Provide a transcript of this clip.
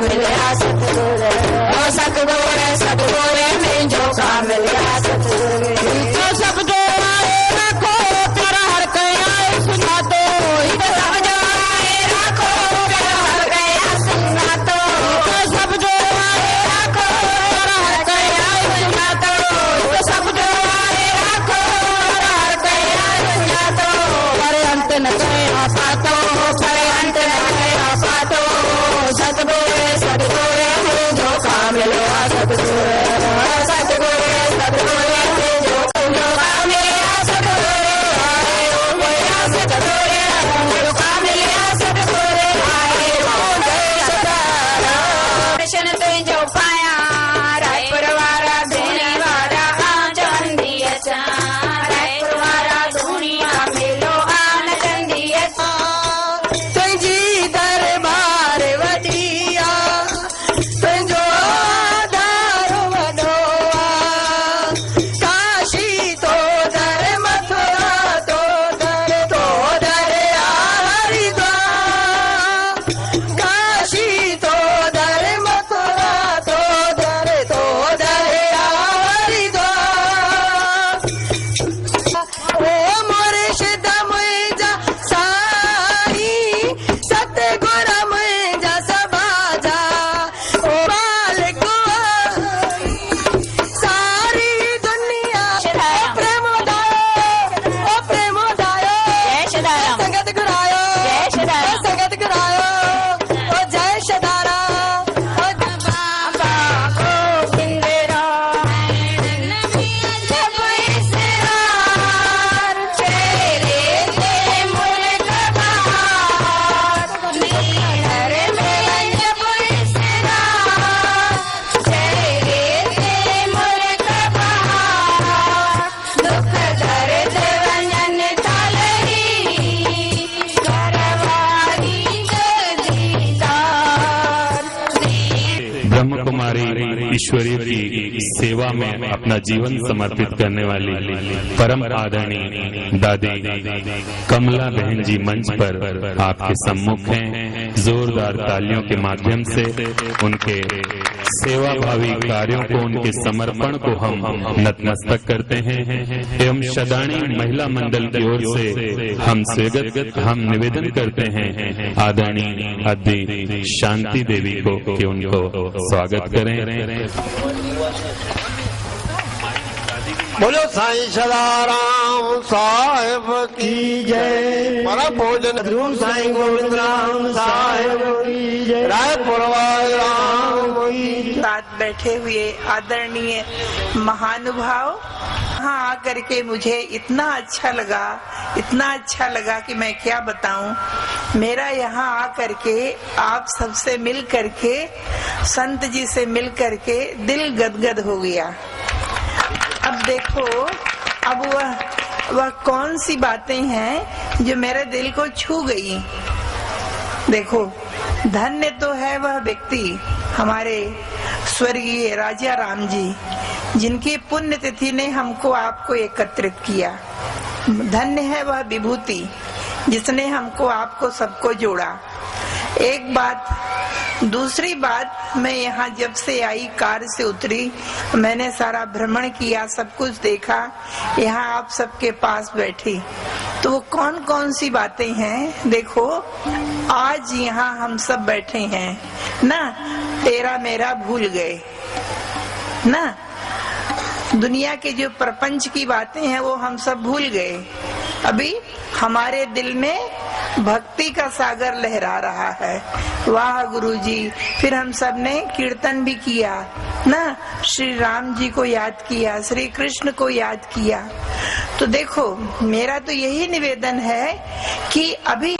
मिलिया सतगुरु, सतगुरु सतगुरु मुझो का मिलिया सतगुरु। तो सब जो आए रखो तेरा हर कया सुना तो, सब जो आए रखो तेरा हर कया सुना तो, सब जो आए रखो तेरा हर कया सुना तो, सब जो आए रखो तेरा हर कया सुना तो। पर अंत न गया पातो, पर अंत न गया पातो, सतगुरु सतगुरु मुझो का मिलिया सतगुरु, सतगुरु सतगुरु मुझो का मिलिया सतगुरु, सतगुरु मुझो का मिलिया सतगुरु। दर्शन तुझो पाया रायपुर वाला धूनी वाला चंदी अच्छा, रायपुर वाला धूनिया मिलो आन चंदी अच्छा। तुझी दरबार वदिया तुझो आधार वडोआ, काशी तो दर मथुरा तो दर हरिद्वार, काशी तो दर मथुरा तो दर हरिद्वार। ओ मुर्शिद मुझा साई सतगुरु मुझा सबाजा, ओ मालिक सारी दुनिया ओ प्रेम उदायो संगत गुरायो, संगत गुरायो ओ जय शदारा ओ बाबा गोविंदरा जब इसरार तेरे ते मुल्क बहार, मेरे में जब इसरार तेरे ते मुल्क बहार, दुख दर्द वंजन तालरी करवारी जगदीदार। ब्रह्म कुमारी ईश्वरी की सेवा में अपना जीवन समर्पित करने वाली परम आदरणीय दादी कमला बहन जी मंच पर आपके सम्मुख हैं। जोरदार तालियों के माध्यम से उनके सेवाभावी कार्यों को, उनके समर्पण को हम नतमस्तक करते हैं एवं शदानी महिला मंडल की ओर से हम निवेदन करते हैं आदरणीय अद्दी शांति देवी को कि उनको स्वागत करें। बोलो साईं सदाराम साहेब की जय, परम भोजन ध्रुव साईं गोविंद राम साहेब की जय, रायपुर वाले राम की जय। साथ बैठे हुए आदरणीय महानुभाव, यहाँ आकर के मुझे इतना अच्छा लगा कि मैं क्या बताऊं। मेरा यहाँ आकर के आप सबसे मिल करके, संत जी से मिल करके दिल गदगद हो गया। अब देखो, अब वह कौन सी बातें हैं जो मेरे दिल को छू गई। देखो, धन्य तो है वह व्यक्ति हमारे स्वर्गीय राजा राम जी, जिनकी पुण्य तिथि ने हमको आपको एकत्रित किया। धन्य है वह विभूति जिसने हमको आपको सबको जोड़ा। एक बात, दूसरी बात, मैं यहाँ जब से आई, कार से उतरी, मैंने सारा भ्रमण किया, सब कुछ देखा, यहाँ आप सबके पास बैठी, तो वो कौन कौन सी बातें हैं। देखो, आज यहाँ हम सब बैठे हैं ना, तेरा मेरा भूल गए ना, दुनिया के जो प्रपंच की बातें हैं वो हम सब भूल गए। अभी हमारे दिल में भक्ति का सागर लहरा रहा है। वाह गुरुजी। फिर हम सब ने कीर्तन भी किया ना, श्री राम जी को याद किया, श्री कृष्ण को याद किया। तो देखो, मेरा तो यही निवेदन है कि अभी